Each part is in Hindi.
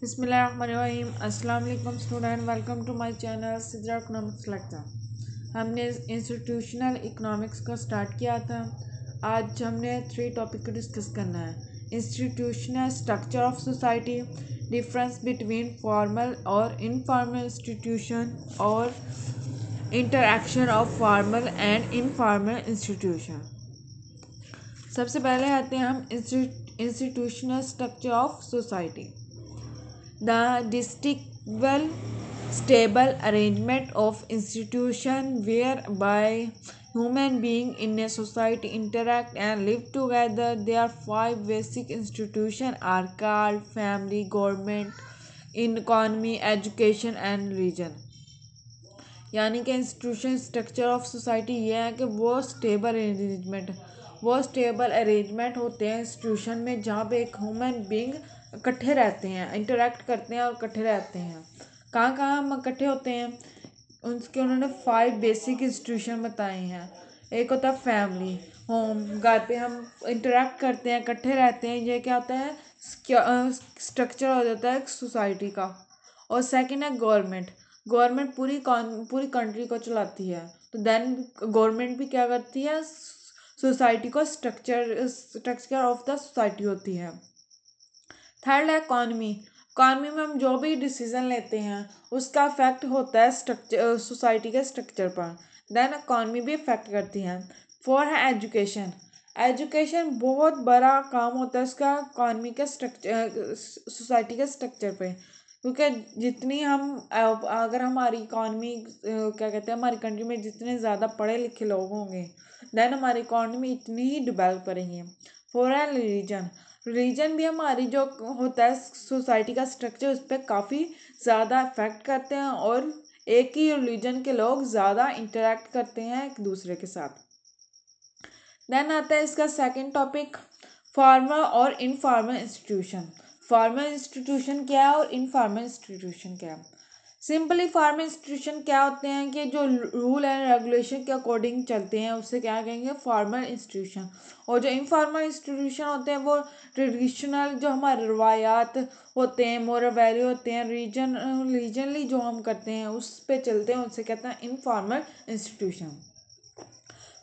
बिस्मिल्लाहिर्रहमानिर्रहीम। अस्सलाम वालेकुम student, welcome to my channel Sidra economics lecture. हमने इंस्टीट्यूशनल इकोनॉमिक्स को स्टार्ट किया था। आज हमने 3 टॉपिक को डिस्कस करना है। Institutional structure of society, difference between formal और इनफॉर्मल इंस्टीट्यूशन और interaction of formal and informal institution. सबसे पहले आते हैं हम institutional structure of society. The distinctable stable arrangement of institution whereby human beings in a society interact and live together. There are 5 basic institutions are called family, government, economy, education and religion. यानी कि इंस्टीट्यूशन स्ट्रक्चर ऑफ सोसाइटी ये है कि वो स्टेबल अरेंजमेंट होते हैं इंस्टीट्यूशन में, जहाँ पे एक ह्यूमन बीइंग इकट्ठे रहते हैं, इंटरेक्ट करते हैं और इकट्ठे रहते हैं। कहाँ कहाँ हम इकट्ठे होते हैं, उनके उन्होंने 5 बेसिक इंस्टीट्यूशन बताए हैं। एक होता है फैमिली, होम, घर पे हम इंटरेक्ट करते हैं, इकट्ठे रहते हैं। ये क्या होता है, स्ट्रक्चर हो जाता है सोसाइटी का। और सेकंड है गवर्नमेंट। गवर्नमेंट पूरी कंट्री को चलाती है, तो देन गवर्नमेंट भी क्या करती है, सोसाइटी को स्ट्रक्चर ऑफ द सोसाइटी होती है। थर्ड है इकॉनमी। इकॉनमी में हम जो भी डिसीजन लेते हैं उसका इफेक्ट होता है स्ट्रक्चर, सोसाइटी के स्ट्रक्चर पर। देन इकॉनमी भी इफेक्ट करती है। फोर है एजुकेशन। एजुकेशन बहुत बड़ा काम होता है उसका इकॉनमी के स्ट्रक्चर, सोसाइटी के स्ट्रक्चर पे। क्योंकि जितनी हम अगर हमारी इकॉनमी क्या कहते हैं, हमारी कंट्री में जितने ज़्यादा पढ़े लिखे लोग होंगे देन हमारी इकॉनमी इतनी ही डेवलप करेंगे। फोर है रिलीजन भी हमारी जो होता है सोसाइटी का स्ट्रक्चर उस पर काफ़ी ज़्यादा इफेक्ट करते हैं, और एक ही रिलीजन के लोग ज़्यादा इंटरेक्ट करते हैं एक दूसरे के साथ। देन आता है इसका सेकंड टॉपिक, फॉर्मल और इनफॉर्मल इंस्टीट्यूशन। फॉर्मल इंस्टीट्यूशन क्या है और इनफॉर्मल इंस्टीट्यूशन क्या है। सिंपली फॉर्मल इंस्टीट्यूशन क्या होते हैं कि जो रूल एंड रेगुलेशन के अकॉर्डिंग चलते हैं उसे क्या कहेंगे, फॉर्मल इंस्टीट्यूशन। और जो इनफॉर्मल इंस्टीट्यूशन होते हैं वो ट्रेडिशनल, जो हमारे रवायात होते हैं, मोरल वैल्यू होते हैं, रीजनली जो हम करते हैं उस पर चलते हैं, उसे कहते हैं इनफॉर्मल इंस्टीट्यूशन।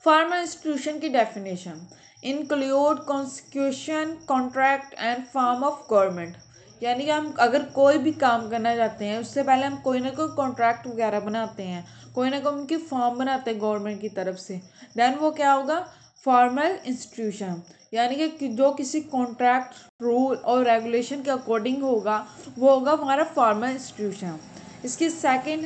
फॉर्मल इंस्टीट्यूशन की definition include constitution, contract and form of government. यानी कि हम अगर कोई भी काम करना चाहते हैं उससे पहले हम कोई ना कोई कॉन्ट्रैक्ट वगैरह बनाते हैं, कोई ना कोई उनकी फॉर्म बनाते हैं गवर्नमेंट की तरफ से। देन वो क्या होगा, फॉर्मल इंस्टीट्यूशन। यानी कि जो किसी कॉन्ट्रैक्ट, रूल और रेगुलेशन के अकॉर्डिंग होगा वो होगा हमारा फॉर्मल इंस्टीट्यूशन। इसकी सेकंड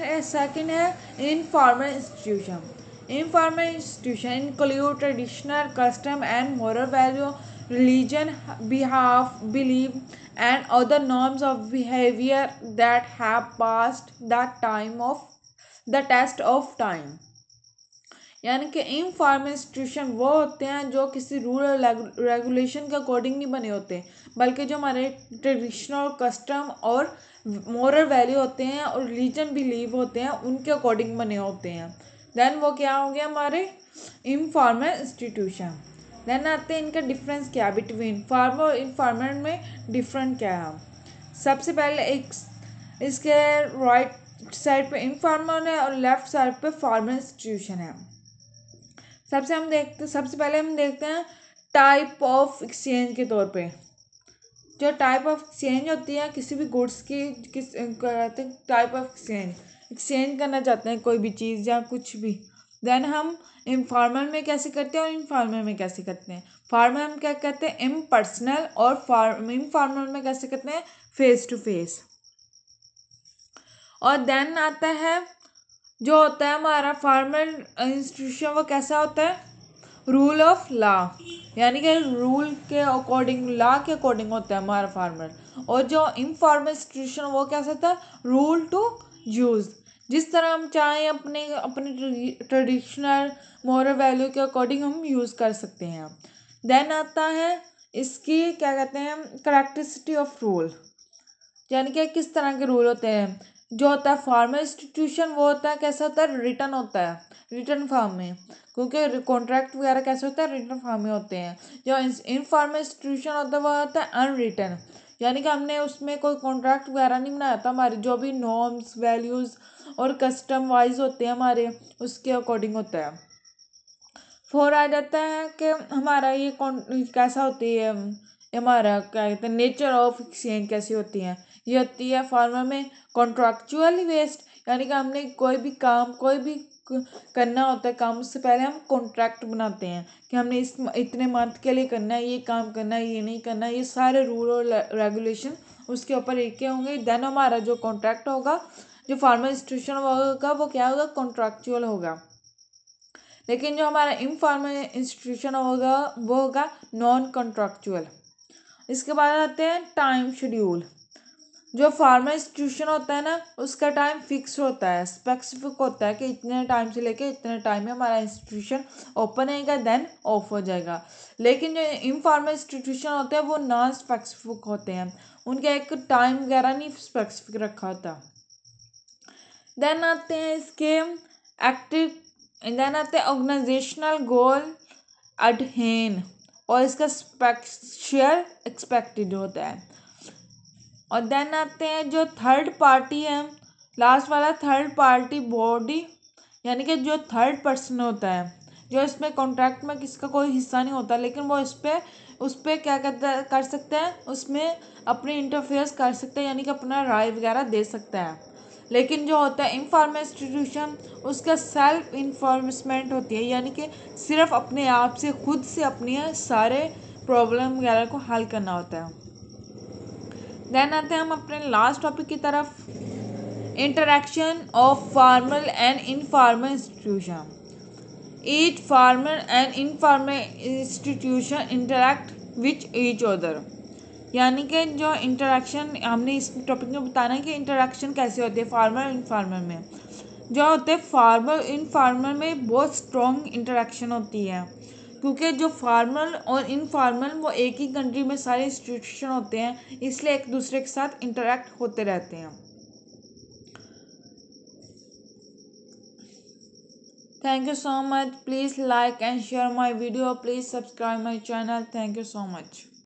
है informal institution. Informal institutions include traditional custom and moral value, religion, belief, and other norms of behavior that have passed the test of time. यानी कि इनफॉर्मल इंस्टीट्यूशन वो होते हैं जो किसी रूल और रेगुलेशन के अकॉर्डिंग नहीं बने होते, बल्कि जो हमारे ट्रेडिशनल कस्टम और मोरल वैल्यू होते हैं और रिलीजन बिलीव होते हैं उनके अकॉर्डिंग बने होते हैं। देन वो क्या हो गया हमारे इनफॉर्मल इंस्टीट्यूशन। देन आते हैं इनका डिफरेंस क्या बिटवीन फॉर्मल और इनफॉर्मल में डिफरेंट क्या है। सबसे पहले एक इसके राइट साइड पे इनफॉर्मल है और लेफ्ट साइड पे फॉर्मल इंस्टीट्यूशन है। सबसे पहले हम देखते हैं टाइप ऑफ एक्सचेंज के तौर पे। जो टाइप ऑफ एक्सचेंज होती है किसी भी गुड्स की, कहते हैं टाइप ऑफ एक्सचेंज करना चाहते हैं कोई भी चीज़ या कुछ भी, देन हम इनफॉर्मल में कैसे करते हैं और इनफॉर्मल में कैसे करते हैं। फॉर्मल में क्या कहते हैं, इम्पर्सनल, और इनफॉर्मल में कैसे करते हैं, फेस टू फेस। और देन आता है जो होता है हमारा फॉर्मल इंस्टीट्यूशन, वो कैसा होता है, रूल ऑफ लॉ। यानी कि रूल के अकॉर्डिंग, लॉ के अकॉर्डिंग होता है हमारा फॉर्मल। और जो इनफॉर्मल इंस्टीट्यूशन वो कैसा होता है, रूल टू यूज। जिस तरह हम चाहें अपने अपने ट्रेडिशनल मोरल वैल्यू के अकॉर्डिंग हम यूज़ कर सकते हैं। देन आता है इसकी क्या कहते हैं, करेक्टरिस्टिक ऑफ रूल। यानी कि किस तरह के रूल होते हैं। जो होता है फॉर्मल इंस्टीट्यूशन वो होता है कैसा होता है, रिटन होता है, रिटन फॉर्म में, क्योंकि कॉन्ट्रैक्ट वगैरह कैसे होता है, रिटन फॉर्म में होते हैं। जो इनफॉर्मल इंस्टीट्यूशन होता है वो होता है अनरिटन, यानी कि हमने उसमें कोई कॉन्ट्रैक्ट वगैरह नहीं बनाया था, हमारे जो भी नॉर्म्स वैल्यूज़ और कस्टम वाइज होते हैं हमारे, उसके अकॉर्डिंग होता है। 4 आ जाता है कि हमारा ये कैसा होती है, हमारा क्या कहते हैं नेचर ऑफ एक्सचेंज कैसी होती है। ये होती है फार्मर में कॉन्ट्रैक्चुअली बेस्ड, यानी कि हमने कोई भी काम कोई भी करना होता है काम, उससे पहले हम कॉन्ट्रैक्ट बनाते हैं कि हमने इस इतने मंथ के लिए करना है, ये काम करना है, ये नहीं करना है, ये सारे रूल और रेगुलेशन उसके ऊपर एक के होंगे। देन हमारा जो कॉन्ट्रैक्ट होगा, जो फार्मर इंस्टीट्यूशन होगा, वो क्या होगा, कॉन्ट्रैक्चुअल होगा। लेकिन जो हमारा इनफॉर्मल इंस्टीट्यूशन होगा वो होगा नॉन कॉन्ट्रैक्चुअल। इसके बाद आते हैं टाइम शेड्यूल। जो फार्मर इंस्टीट्यूशन होता है ना, उसका टाइम फिक्स होता है, स्पेसिफिक होता है कि इतने टाइम से लेके इतने टाइम में हमारा इंस्टीट्यूशन ओपन रहेगा, देन ऑफ हो जाएगा। लेकिन जो इनफॉर्मल इंस्टीट्यूशन होते हैं वो नॉन स्पेसिफिक होते हैं, उनका एक टाइम वगैरह नहीं स्पेसिफिक रखा होता। देन आते हैं इसके एक्टिव, देन आते हैं ऑर्गेनाइजेशनल गोल अडहेन, और इसका शेयर एक्सपेक्टेड होता है। और देन आते हैं जो थर्ड पार्टी है, लास्ट वाला थर्ड पार्टी बॉडी, यानी कि जो थर्ड पर्सन होता है, जो इसमें कॉन्ट्रैक्ट में किसका कोई हिस्सा नहीं होता, लेकिन वो उस पर क्या कर सकते हैं, उसमें अपनी इंटरफेयर्स कर सकते हैं, यानी कि अपना राय वगैरह दे सकता है। लेकिन जो होता है इनफॉर्मल इंस्टीट्यूशन, उसका सेल्फ इन्फॉर्मेंट होती है, यानी कि सिर्फ अपने आप से खुद से अपनी सारे प्रॉब्लम वगैरह को हल करना होता है। देन आते हैं हम अपने लास्ट टॉपिक की तरफ, interaction of formal and informal institution. Each farmer and informal institution interact which each other, यानी कि जो इंटरेक्शन हमने इस टॉपिक में बताना है कि इंटरेक्शन कैसे होती है फार्मर इनफॉर्मल में। जो होते हैं फार्मर इनफॉर्मल में बहुत स्ट्रॉन्ग इंटरेक्शन होती है, क्योंकि जो फार्मल और इनफॉर्मल वो एक ही कंट्री में सारे इंस्टीट्यूशन होते हैं, इसलिए एक दूसरे के साथ इंटरेक्ट होते रहते हैं। Thank you so much. Please like and share my video, please subscribe my channel. Thank you so much.